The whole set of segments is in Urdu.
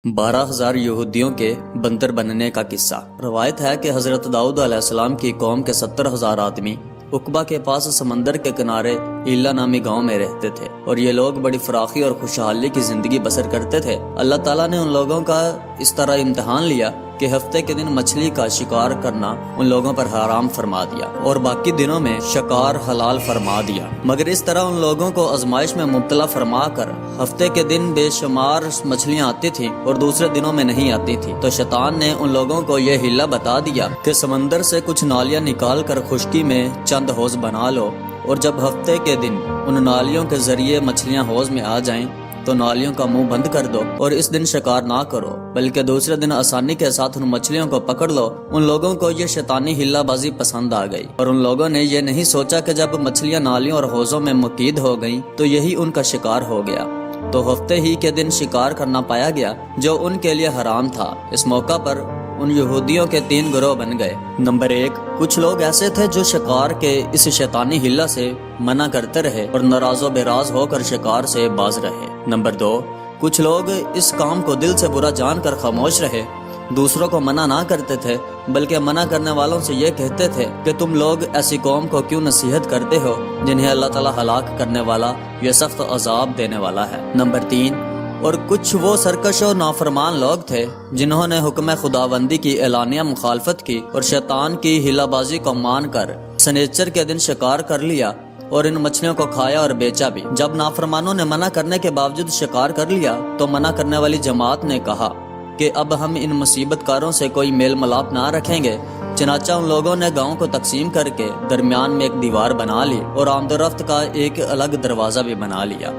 12,000 یہودیوں کے بندر بننے کا قصہ۔ روایت ہے کہ حضرت داؤد علیہ السلام کی قوم کے 70,000 آدمی عقبہ کے پاس سمندر کے کنارے ایلا نامی گاؤں میں رہتے تھے، اور یہ لوگ بڑی فراخی اور خوشحالی کی زندگی بسر کرتے تھے۔ اللہ تعالیٰ نے ان لوگوں کا اس طرح امتحان لیا کہ ہفتے کے دن مچھلی کا شکار کرنا ان لوگوں پر حرام فرما دیا اور باقی دنوں میں شکار حلال فرما دیا، مگر اس طرح ان لوگوں کو آزمائش میں مبتلا فرما کر ہفتے کے دن بے شمار مچھلیاں آتی تھیں اور دوسرے دنوں میں نہیں آتی تھی۔ تو شیطان نے ان لوگوں کو یہ حیلہ بتا دیا کہ سمندر سے کچھ نالیاں نکال کر خشکی میں چند حوض بنا لو، اور جب ہفتے کے دن ان نالیوں کے ذریعے مچھلیاں حوض میں آ جائیں تو نالیوں کا منہ بند کر دو اور اس دن شکار نہ کرو، بلکہ دوسرے دن آسانی کے ساتھ ان مچھلیوں کو پکڑ لو۔ ان لوگوں کو یہ شیطانی ہلا بازی پسند آ گئی، اور ان لوگوں نے یہ نہیں سوچا کہ جب مچھلیاں نالیوں اور حوضوں میں مقید ہو گئیں تو یہی ان کا شکار ہو گیا۔ تو ہفتے ہی کے دن شکار کرنا پایا گیا جو ان کے لیے حرام تھا۔ اس موقع پر ان یہودیوں کے 3 گروہ بن گئے۔ نمبر 1، کچھ لوگ ایسے تھے جو شکار کے اس شیطانی ہلا سے منع کرتے رہے اور ناراض و بیراض ہو کر شکار سے باز رہے۔ نمبر 2، کچھ لوگ اس کام کو دل سے برا جان کر خاموش رہے، دوسروں کو منع نہ کرتے تھے، بلکہ منع کرنے والوں سے یہ کہتے تھے کہ تم لوگ ایسی قوم کو کیوں نصیحت کرتے ہو جنہیں اللہ تعالیٰ ہلاک کرنے والا یا سخت عذاب دینے والا ہے۔ نمبر 3، اور کچھ وہ سرکش و نافرمان لوگ تھے جنہوں نے حکم خداوندی کی اعلانیہ مخالفت کی اور شیطان کی ہلا بازی کو مان کر سنیچر کے دن شکار کر لیا اور ان مچھلیوں کو کھایا اور بیچا بھی۔ جب نافرمانوں نے منع کرنے کے باوجود شکار کر لیا تو منع کرنے والی جماعت نے کہا کہ اب ہم ان مصیبت کاروں سے کوئی میل ملاپ نہ رکھیں گے۔ چنانچہ ان لوگوں نے گاؤں کو تقسیم کر کے درمیان میں ایک دیوار بنا لی اور آمد و رفت کا ایک الگ دروازہ بھی بنا لیا۔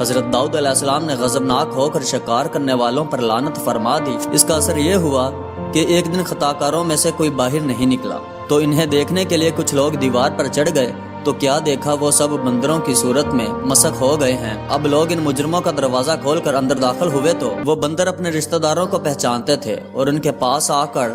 حضرت داؤد علیہ السلام نے غضبناک ہو کر شکار کرنے والوں پر لعنت فرما دی۔ اس کا اثر یہ ہوا کہ ایک دن خطا کاروں میں سے کوئی باہر نہیں نکلا، تو انہیں دیکھنے کے لیے کچھ لوگ دیوار پر چڑھ گئے تو کیا دیکھا وہ سب بندروں کی صورت میں مسخ ہو گئے ہیں۔ اب لوگ ان مجرموں کا دروازہ کھول کر اندر داخل ہوئے تو وہ بندر اپنے رشتہ داروں کو پہچانتے تھے اور ان کے پاس آ کر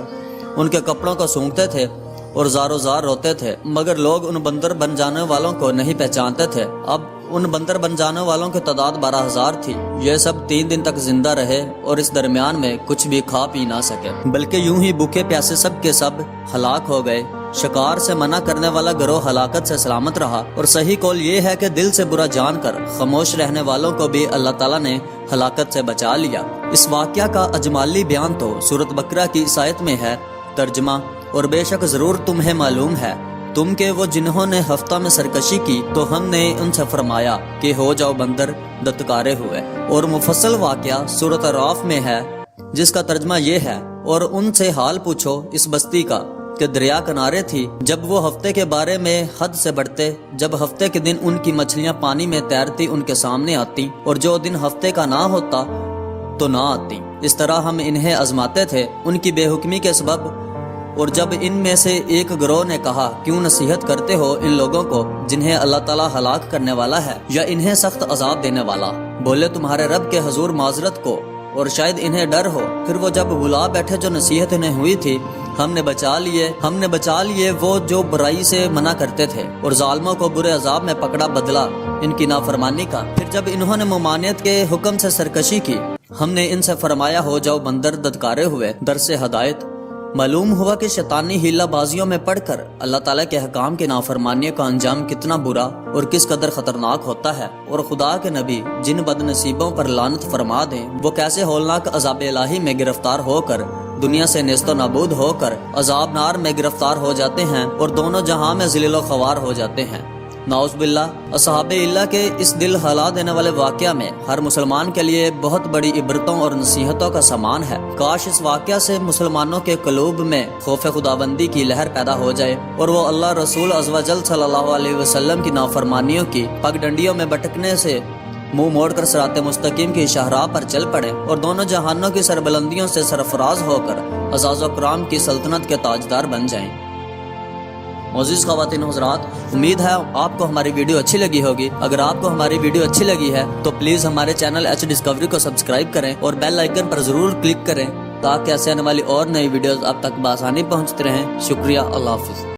ان کے کپڑوں کو سونگھتے تھے اور زار و زار روتے تھے، مگر لوگ ان بندر بن جانے والوں کو نہیں پہچانتے تھے۔ اب ان بندر بن جانے والوں کی تعداد 12,000 تھی۔ یہ سب 3 دن تک زندہ رہے اور اس درمیان میں کچھ بھی کھا پی نہ سکے، بلکہ یوں ہی بھوکے پیاسے سب کے سب ہلاک ہو گئے۔ شکار سے منع کرنے والا گروہ ہلاکت سے سلامت رہا، اور صحیح قول یہ ہے کہ دل سے برا جان کر خاموش رہنے والوں کو بھی اللہ تعالیٰ نے ہلاکت سے بچا لیا۔ اس واقعہ کا اجمالی بیان تو سورۃ بقرہ کی اس آیت میں ہے۔ ترجمہ: اور بے شک ضرور تمہیں معلوم ہے تم کہ وہ جنہوں نے ہفتہ میں سرکشی کی تو ہم نے ان سے فرمایا کہ ہو جاؤ بندر دتکارے ہوئے۔ اور مفصل واقعہ سورۃ اعراف میں ہے، جس کا ترجمہ یہ ہے: اور ان سے حال پوچھو اس بستی کا کہ دریا کنارے تھی جب وہ ہفتے کے بارے میں حد سے بڑھتے، جب ہفتے کے دن ان کی مچھلیاں پانی میں تیرتی ان کے سامنے آتی، اور جو دن ہفتے کا نہ ہوتا تو نہ آتی۔ اس طرح ہم انہیں آزماتے تھے ان کی بے حکمی کے سبب۔ اور جب ان میں سے ایک گروہ نے کہا کیوں نصیحت کرتے ہو ان لوگوں کو جنہیں اللہ تعالیٰ ہلاک کرنے والا ہے یا انہیں سخت عذاب دینے والا، بولے تمہارے رب کے حضور معذرت کو، اور شاید انہیں ڈر ہو۔ پھر وہ جب بلا بیٹھے جو نصیحت انہیں ہوئی تھی، ہم نے بچا لیے وہ جو برائی سے منع کرتے تھے، اور ظالموں کو برے عذاب میں پکڑا بدلہ ان کی نافرمانی کا۔ پھر جب انہوں نے ممانعت کے حکم سے سرکشی کی، ہم نے ان سے فرمایا ہو جاؤ بندر دتکارے ہوئے۔ درس ہدایت: معلوم ہوا کہ شیطانی ہیلا بازیوں میں پڑھ کر اللہ تعالیٰ کے حکام کی نافرمانی کا انجام کتنا برا اور کس قدر خطرناک ہوتا ہے، اور خدا کے نبی جن بد نصیبوں پر لعنت فرما دیں وہ کیسے ہولناک عذاب الہی میں گرفتار ہو کر دنیا سے نیست و نابود ہو کر عذاب نار میں گرفتار ہو جاتے ہیں اور دونوں جہاں میں ذلیل و خوار ہو جاتے ہیں۔ نعوذ باللہ۔ اصحاب اللہ کے اس دل ہلا دینے والے واقعہ میں ہر مسلمان کے لیے بہت بڑی عبرتوں اور نصیحتوں کا سامان ہے۔ کاش اس واقعہ سے مسلمانوں کے قلوب میں خوف خداوندی کی لہر پیدا ہو جائے اور وہ اللہ رسول عز و جل صلی اللہ علیہ وسلم کی نافرمانیوں کی پگڈنڈیوں میں بٹکنے سے منہ موڑ کر صراط مستقیم کی شاہراہ پر چل پڑے اور دونوں جہانوں کی سربلندیوں سے سرفراز ہو کر اعزاز و کرام کی سلطنت کے تاجدار بن جائیں۔ معزز خواتین و حضرات، امید ہے آپ کو ہماری ویڈیو اچھی لگی ہوگی۔ اگر آپ کو ہماری ویڈیو اچھی لگی ہے تو پلیز ہمارے چینل ایچ ڈسکوری کو سبسکرائب کریں اور بیل آئیکن پر ضرور کلک کریں تاکہ ایسے آنے والی اور نئی ویڈیوز آپ تک بآسانی پہنچتے رہیں۔ شکریہ، اللہ حافظ۔